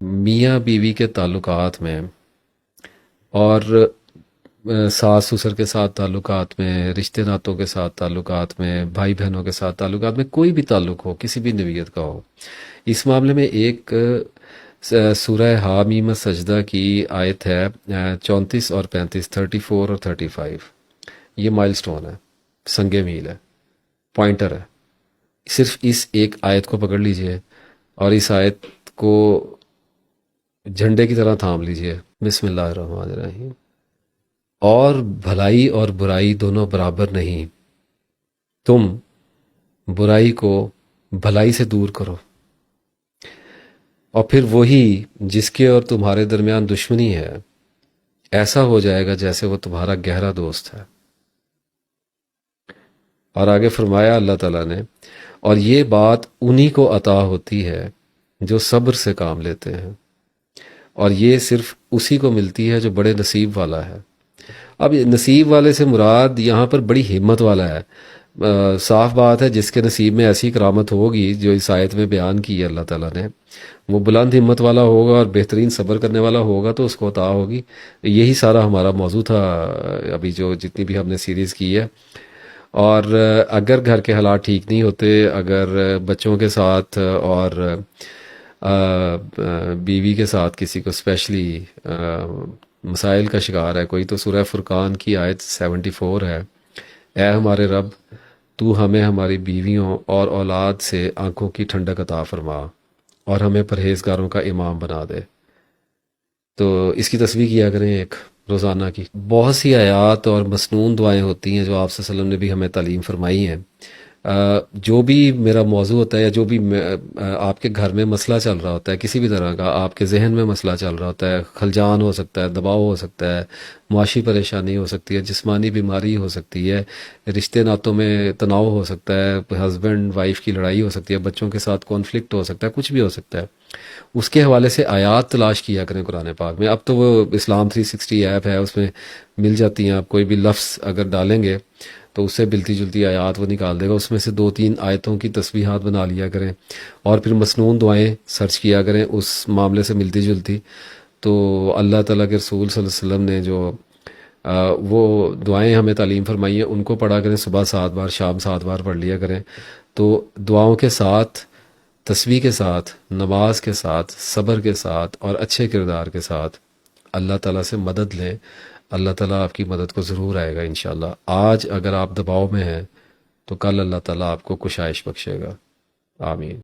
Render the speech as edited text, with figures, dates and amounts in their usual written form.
میاں بیوی کے تعلقات میں اور ساس سسر کے ساتھ تعلقات میں، رشتے ناتوں کے ساتھ تعلقات میں، بھائی بہنوں کے ساتھ تعلقات میں، کوئی بھی تعلق ہو کسی بھی نوعیت کا ہو، اس معاملے میں ایک سورہ حامیم سجدہ کی آیت ہے 34 اور 35، 34 اور 35۔ یہ مائل سٹون ہے، سنگ میل ہے، پوائنٹر ہے۔ صرف اس ایک آیت کو پکڑ لیجئے اور اس آیت کو جھنڈے کی طرح تھام لیجئے۔ بسم اللہ الرحمن الرحیم۔ اور بھلائی اور برائی دونوں برابر نہیں، تم برائی کو بھلائی سے دور کرو، اور پھر وہی جس کے اور تمہارے درمیان دشمنی ہے ایسا ہو جائے گا جیسے وہ تمہارا گہرا دوست ہے۔ اور آگے فرمایا اللہ تعالیٰ نے، اور یہ بات انہی کو عطا ہوتی ہے جو صبر سے کام لیتے ہیں، اور یہ صرف اسی کو ملتی ہے جو بڑے نصیب والا ہے۔ اب نصیب والے سے مراد یہاں پر بڑی ہمت والا ہے۔ صاف بات ہے جس کے نصیب میں ایسی کرامت ہوگی جو اس آیت میں بیان کی ہے اللہ تعالیٰ نے، وہ بلند ہمت والا ہوگا اور بہترین صبر کرنے والا ہوگا تو اس کو عطا ہوگی۔ یہی سارا ہمارا موضوع تھا ابھی جو جتنی بھی ہم نے سیریز کی ہے۔ اور اگر گھر کے حالات ٹھیک نہیں ہوتے، اگر بچوں کے ساتھ اور بیوی کے ساتھ کسی کو اسپیشلی مسائل کا شکار ہے کوئی، تو سورہ فرقان کی آیت 74 ہے، اے ہمارے رب تو ہمیں ہماری بیویوں اور اولاد سے آنکھوں کی ٹھنڈک عطا فرما اور ہمیں پرہیزگاروں کا امام بنا دے۔ تو اس کی تسبیح کیا کریں ایک روزانہ کی۔ بہت سی آیات اور مسنون دعائیں ہوتی ہیں جو آپ صلی اللہ علیہ وسلم نے بھی ہمیں تعلیم فرمائی ہیں۔ جو بھی میرا موضوع ہوتا ہے یا جو بھی آپ کے گھر میں مسئلہ چل رہا ہوتا ہے کسی بھی طرح کا، آپ کے ذہن میں مسئلہ چل رہا ہوتا ہے، خلجان ہو سکتا ہے، دباؤ ہو سکتا ہے، معاشی پریشانی ہو سکتی ہے، جسمانی بیماری ہو سکتی ہے، رشتے ناتوں میں تناؤ ہو سکتا ہے، ہسبینڈ وائف کی لڑائی ہو سکتی ہے، بچوں کے ساتھ کانفلکٹ ہو سکتا ہے، کچھ بھی ہو سکتا ہے، اس کے حوالے سے آیات تلاش کیا کریں قرآن پاک میں۔ اب تو وہ اسلام 360 ایپ ہے، اس میں مل جاتی ہیں، آپ کوئی بھی لفظ اگر ڈالیں گے تو اس سے ملتی جلتی آیات وہ نکال دے گا، اس میں سے 2-3 آیتوں کی تسبیحات بنا لیا کریں، اور پھر مسنون دعائیں سرچ کیا کریں اس معاملے سے ملتی جلتی۔ تو اللہ تعالیٰ کے رسول صلی اللہ علیہ وسلم نے جو وہ دعائیں ہمیں تعلیم فرمائی ہیں ان کو پڑھا کریں، صبح 7 بار، شام 7 بار پڑھ لیا کریں۔ تو دعاؤں کے ساتھ، تسبیح کے ساتھ، نماز کے ساتھ، صبر کے ساتھ اور اچھے کردار کے ساتھ اللہ تعالیٰ سے مدد لیں۔ اللہ تعالیٰ آپ کی مدد کو ضرور آئے گا انشاءاللہ۔ آج اگر آپ دباؤ میں ہیں تو کل اللہ تعالیٰ آپ کو کشائش بخشے گا۔ آمین۔